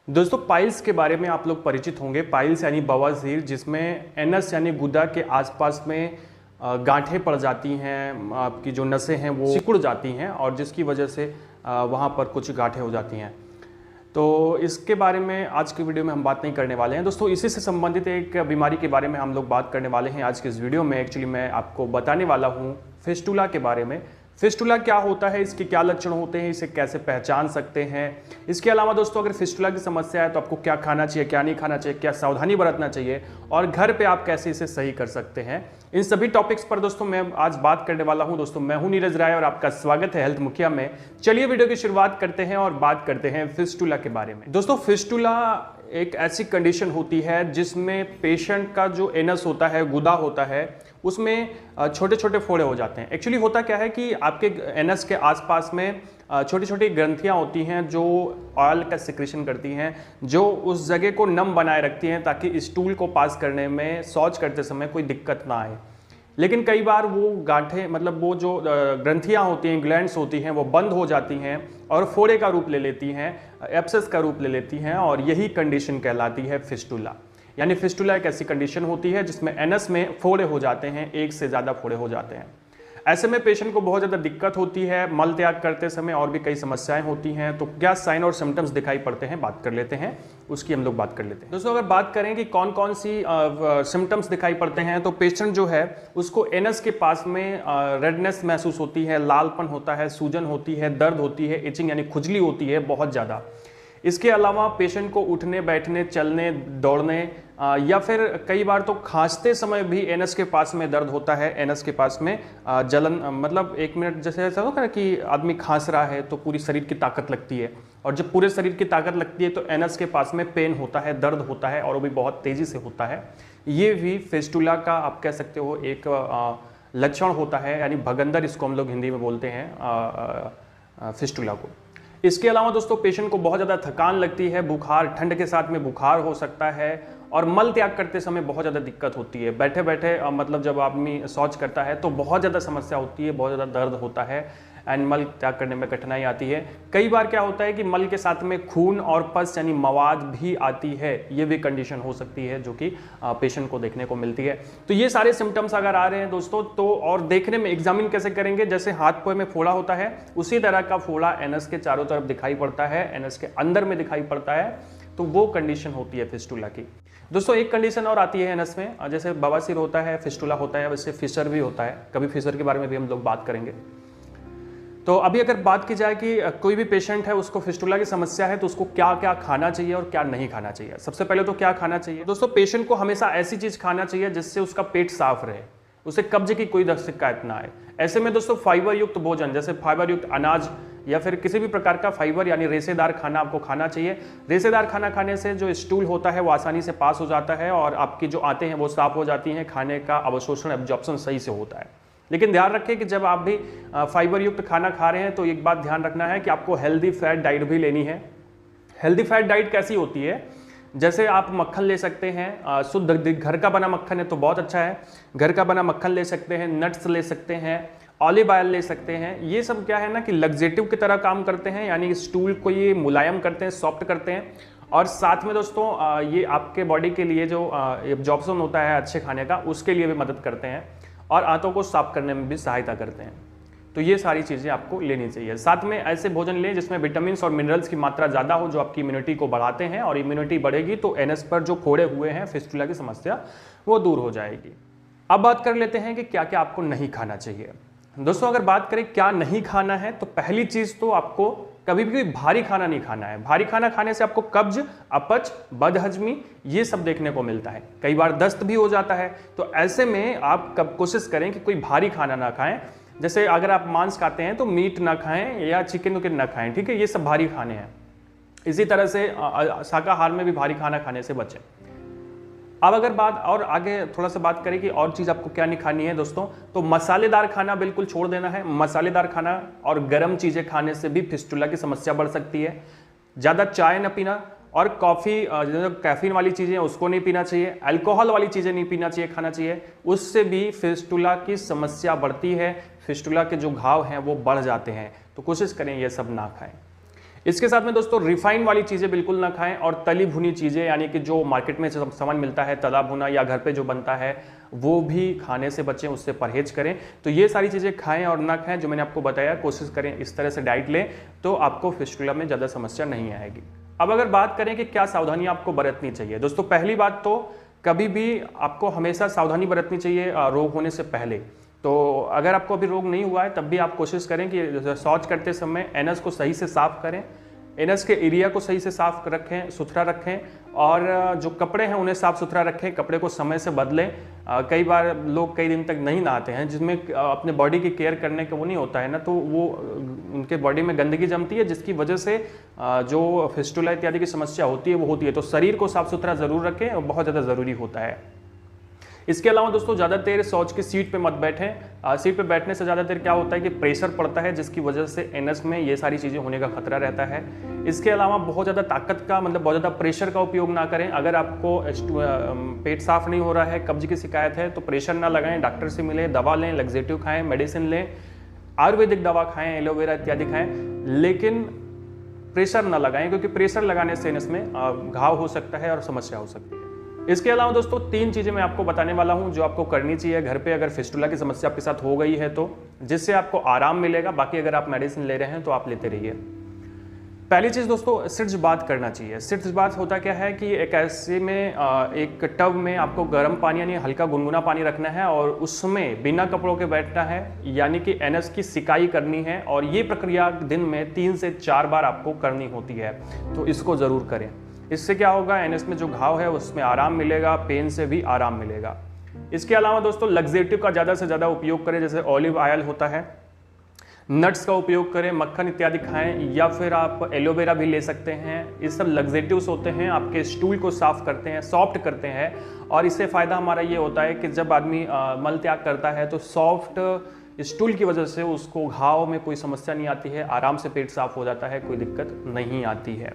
दोस्तों पाइल्स के बारे में आप लोग परिचित होंगे। पाइल्स यानी बवासीर, जिसमें एनस यानी गुदा के आसपास में गांठें पड़ जाती हैं, आपकी जो नसें हैं वो सिकुड़ जाती हैं और जिसकी वजह से वहाँ पर कुछ गांठें हो जाती हैं। तो इसके बारे में आज की वीडियो में हम बात नहीं करने वाले हैं दोस्तों। इसी से संबंधित एक बीमारी के बारे में हम लोग बात करने वाले हैं आज के इस वीडियो में। एक्चुअली मैं आपको बताने वाला हूँ फिस्टुला के बारे में। फिस्टुला क्या होता है, इसके क्या लक्षण होते हैं, इसे कैसे पहचान सकते हैं। इसके अलावा दोस्तों अगर फिस्टुला की समस्या है तो आपको क्या खाना चाहिए, क्या नहीं खाना चाहिए, क्या सावधानी बरतना चाहिए और घर पे आप कैसे इसे सही कर सकते हैं, इन सभी टॉपिक्स पर दोस्तों मैं आज बात करने वाला हूं। दोस्तों मैं हूं नीरज राय और आपका स्वागत है हेल्थ मुखिया में। चलिए वीडियो की शुरुआत करते हैं और बात करते हैं फिस्टुला के बारे में। दोस्तों फिस्टुला एक ऐसी कंडीशन होती है जिसमें पेशेंट का जो एनस होता है, गुदा होता है, उसमें छोटे छोटे फोड़े हो जाते हैं। एक्चुअली होता क्या है कि आपके एनस के आसपास में छोटी छोटी ग्रंथियां होती हैं जो ऑयल का सिक्रेशन करती हैं, जो उस जगह को नम बनाए रखती हैं ताकि स्टूल को पास करने में, शौच करते समय कोई दिक्कत ना आए। लेकिन कई बार वो गांठें, मतलब वो जो ग्रंथियां होती हैं, ग्लैंड्स होती हैं, वो बंद हो जाती हैं और फोड़े का रूप ले लेती हैं, एब्सेस का रूप ले लेती हैं और यही कंडीशन कहलाती है फिस्टुला। यानी फिस्टुला एक ऐसी कंडीशन होती है जिसमें एनस में फोड़े हो जाते हैं, एक से ज़्यादा फोड़े हो जाते हैं। ऐसे में पेशेंट को बहुत ज़्यादा दिक्कत होती है, मल त्याग करते समय और भी कई समस्याएं होती हैं। तो क्या साइन और सिम्टम्स दिखाई पड़ते हैं, बात कर लेते हैं, उसकी हम लोग बात कर लेते हैं। दोस्तों अगर बात करें कि कौन कौन सी सिम्टम्स दिखाई पड़ते हैं, तो पेशेंट जो है उसको एनस के पास में रेडनेस महसूस होती है, लालपन होता है, सूजन होती है, दर्द होती है, इचिंग यानी खुजली होती है बहुत ज़्यादा। इसके अलावा पेशेंट को उठने, बैठने, चलने, दौड़ने या फिर कई बार तो खांसते समय भी एनस के पास में दर्द होता है। एनस के पास में जलन, मतलब एक मिनट जैसे ऐसा होता है कि आदमी खांस रहा है तो पूरी शरीर की ताकत लगती है, और जब पूरे शरीर की ताकत लगती है तो एनस के पास में पेन होता है, दर्द होता है और वो भी बहुत तेज़ी से होता है। ये भी फिस्टुला का आप कह सकते हो एक लक्षण होता है, यानी भगंदर इसको हम लोग हिंदी में बोलते हैं फिस्टुला को। इसके अलावा दोस्तों पेशेंट को बहुत ज़्यादा थकान लगती है, बुखार, ठंड के साथ में बुखार हो सकता है और मल त्याग करते समय बहुत ज़्यादा दिक्कत होती है। बैठे बैठे मतलब जब आदमी शौच करता है तो बहुत ज़्यादा समस्या होती है, बहुत ज़्यादा दर्द होता है एंड मल त्याग करने में कठिनाई आती है। कई बार क्या होता है कि मल के साथ में खून और पस यानी मवाद भी आती है। ये भी कंडीशन हो सकती है जो कि पेशेंट को देखने को मिलती है। तो ये सारे सिम्टम्स अगर आ रहे हैं दोस्तों तो, और देखने में एग्जामिन कैसे करेंगे, जैसे हाथ पैर में फोड़ा होता है उसी तरह का फोड़ा एनस के चारों तरफ दिखाई पड़ता है, एनस के अंदर में दिखाई पड़ता है, तो वो कंडीशन होती है फिस्टुला की। दोस्तों एक कंडीशन और आती है एनस में, जैसे बवासीर होता है, फिस्टुला होता है, वैसे फिशर भी होता है। कभी फिशर के बारे में भी हम लोग बात करेंगे। तो अभी अगर बात की जाए कि कोई भी पेशेंट है उसको फिस्टुला की समस्या है तो उसको क्या क्या खाना चाहिए और क्या नहीं खाना चाहिए। सबसे पहले तो क्या खाना चाहिए दोस्तों, पेशेंट को हमेशा ऐसी चीज खाना चाहिए जिससे उसका पेट साफ रहे, उसे कब्ज की कोई शिकायत ना आए। ऐसे में दोस्तों फाइबर युक्त भोजन, जैसे फाइबर युक्त अनाज या फिर किसी भी प्रकार का फाइबर यानी रेशेदार खाना आपको खाना चाहिए। रेशेदार खाना खाने से जो स्टूल होता है वो आसानी से पास हो जाता है और आपकी जो आंतें हैं वो साफ हो जाती हैं, खाने का अवशोषण, एब्जॉर्प्शन सही से होता है। लेकिन ध्यान रखें कि जब आप भी फाइबर युक्त खाना खा रहे हैं तो एक बात ध्यान रखना है कि आपको हेल्दी फैट डाइट भी लेनी है। हेल्दी फैट डाइट कैसी होती है, जैसे आप मक्खन ले सकते हैं, शुद्ध घर का बना मक्खन है तो बहुत अच्छा है, घर का बना मक्खन ले सकते हैं, नट्स ले सकते हैं, ऑलिव ऑयल ले सकते हैं। ये सब क्या है ना कि लग्जेटिव की तरह काम करते हैं, यानी स्टूल को ये मुलायम करते हैं, सॉफ्ट करते हैं और साथ में दोस्तों ये आपके बॉडी के लिए जो एब्जॉर्प्शन होता है अच्छे खाने का, उसके लिए भी मदद करते हैं और आंतों को साफ करने में भी सहायता करते हैं। तो ये सारी चीज़ें आपको लेनी चाहिए। साथ में ऐसे भोजन लें जिसमें विटामिन और मिनरल्स की मात्रा ज़्यादा हो, जो आपकी इम्यूनिटी को बढ़ाते हैं, और इम्यूनिटी बढ़ेगी तो एनस पर जो फोड़े हुए हैं, फिस्टुला की समस्या, वो दूर हो जाएगी। अब बात कर लेते हैं कि क्या क्या आपको नहीं खाना चाहिए। दोस्तों अगर बात करें क्या नहीं खाना है तो पहली चीज़ तो आपको कभी भी भारी खाना नहीं खाना है। भारी खाना खाने से आपको कब्ज, अपच, बदहजमी ये सब देखने को मिलता है, कई बार दस्त भी हो जाता है। तो ऐसे में आप कब कोशिश करें कि कोई भारी खाना ना खाएं। जैसे अगर आप मांस खाते हैं तो मीट ना खाएं या चिकन विकन ना खाएं, ठीक है, ये सब भारी खाने हैं। इसी तरह से शाकाहार में भी भारी खाना खाने से बचें। अब अगर बात और आगे थोड़ा सा बात करें कि और चीज़ आपको क्या नहीं खानी है दोस्तों, तो मसालेदार खाना बिल्कुल छोड़ देना है। मसालेदार खाना और गर्म चीज़ें खाने से भी फिस्टुला की समस्या बढ़ सकती है। ज़्यादा चाय न पीना और कॉफ़ी, जो कैफीन वाली चीज़ें उसको नहीं पीना चाहिए, अल्कोहल वाली चीज़ें नहीं पीना चाहिए, खाना चाहिए। उससे भी फिस्टुला की समस्या बढ़ती है, फिस्टुला के जो घाव हैं वो बढ़ जाते हैं। तो कोशिश करें ये सब ना खाएं। इसके साथ में दोस्तों रिफाइंड वाली चीज़ें बिल्कुल ना खाएं और तली भुनी चीज़ें यानी कि जो मार्केट में सामान मिलता है तला भुना या घर पे जो बनता है वो भी खाने से बचें, उससे परहेज करें। तो ये सारी चीज़ें खाएं और ना खाएं जो मैंने आपको बताया, कोशिश करें इस तरह से डाइट लें तो आपको फिस्टुला में ज़्यादा समस्या नहीं आएगी। अब अगर बात करें कि क्या सावधानी आपको बरतनी चाहिए, दोस्तों पहली बात तो कभी भी आपको हमेशा सावधानी बरतनी चाहिए रोग होने से पहले। तो अगर आपको अभी रोग नहीं हुआ है तब भी आप कोशिश करें कि शौच करते समय एनस को सही से साफ करें, एनस के एरिया को सही से साफ रखें, सुथरा रखें और जो कपड़े हैं उन्हें साफ सुथरा रखें, कपड़े को समय से बदलें। कई बार लोग कई दिन तक नहीं नहाते हैं जिसमें अपने बॉडी की केयर करने का वो नहीं होता है ना, तो वो उनके बॉडी में गंदगी जमती है जिसकी वजह से जो फिस्टुला इत्यादि की समस्या होती है वो होती है। तो शरीर को साफ सुथरा जरूर रखें और बहुत ज़्यादा ज़रूरी होता है। इसके अलावा दोस्तों ज़्यादा देर शौच की सीट पे मत बैठें। सीट पे बैठने से ज़्यादा देर क्या होता है कि प्रेशर पड़ता है जिसकी वजह से एनस में ये सारी चीज़ें होने का खतरा रहता है। इसके अलावा बहुत ज़्यादा ताकत का मतलब बहुत ज़्यादा प्रेशर का उपयोग ना करें। अगर आपको पेट साफ नहीं हो रहा है, कब्ज की शिकायत है तो प्रेशर ना लगाएं, डॉक्टर से मिलें, दवा लें, लग्जेटिव खाएँ, मेडिसिन लें, आयुर्वेदिक दवा खाएँ, एलोवेरा इत्यादि खाएँ, लेकिन प्रेशर ना लगाएं क्योंकि प्रेशर लगाने से एनस में घाव हो सकता है और समस्या हो सकती है। इसके अलावा दोस्तों 3 चीज़ें मैं आपको बताने वाला हूं जो आपको करनी चाहिए घर पे अगर फिस्टुला की समस्या आपके साथ हो गई है तो, जिससे आपको आराम मिलेगा। बाकी अगर आप मेडिसिन ले रहे हैं तो आप लेते रहिए। पहली चीज़ दोस्तों सिर्ज बात करना चाहिए। सिर्ज बात होता क्या है कि एक ऐसे में एक टब में आपको गर्म पानी यानी हल्का गुनगुना पानी रखना है और उसमें बिना कपड़ों के बैठना है यानी कि एनस की सिकाई करनी है और ये प्रक्रिया दिन में 3 से 4 बार आपको करनी होती है, तो इसको ज़रूर करें। इससे क्या होगा, एनस में जो घाव है उसमें आराम मिलेगा, पेन से भी आराम मिलेगा। इसके अलावा दोस्तों लग्जेटिव का ज़्यादा से ज़्यादा उपयोग करें, जैसे ऑलिव ऑयल होता है, नट्स का उपयोग करें, मक्खन इत्यादि खाएं या फिर आप एलोवेरा भी ले सकते हैं। ये सब लग्जेटिव्स होते हैं, आपके स्टूल को साफ करते हैं, सॉफ्ट करते हैं और इससे फ़ायदा हमारा ये होता है कि जब आदमी मल त्याग करता है तो सॉफ्ट स्टूल की वजह से उसको घाव में कोई समस्या नहीं आती है, आराम से पेट साफ हो जाता है, कोई दिक्कत नहीं आती है।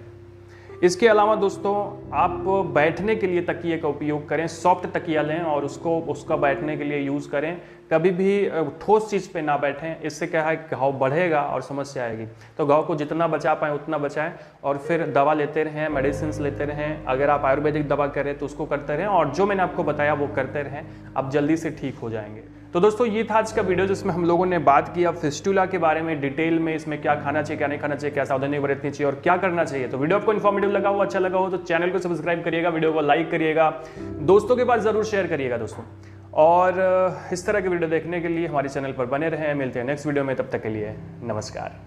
इसके अलावा दोस्तों आप बैठने के लिए तकिए का उपयोग करें, सॉफ्ट तकिया लें और उसका बैठने के लिए यूज़ करें। कभी भी ठोस चीज़ पे ना बैठें, इससे क्या है घाव बढ़ेगा और समस्या आएगी। तो घाव को जितना बचा पाएँ उतना बचाएं और फिर दवा लेते रहें, मेडिसिन लेते रहें। अगर आप आयुर्वेदिक दवा करें तो उसको करते रहें और जो मैंने आपको बताया वो करते रहें, आप जल्दी से ठीक हो जाएंगे। तो दोस्तों ये था आज का वीडियो जिसमें हम लोगों ने बात की अब फिस्टुला के बारे में डिटेल में, इसमें क्या खाना चाहिए, क्या नहीं खाना चाहिए, क्या सावधानी बरतनी चाहिए और क्या करना चाहिए। तो वीडियो आपको इन्फॉर्मेटिव लगा हो, अच्छा लगा हो तो चैनल को सब्सक्राइब करिएगा, वीडियो को लाइक करिएगा, दोस्तों के पास जरूर शेयर करिएगा दोस्तों। और इस तरह के वीडियो देखने के लिए हमारे चैनल पर बने रहें। मिलते हैं नेक्स्ट वीडियो में, तब तक के लिए नमस्कार।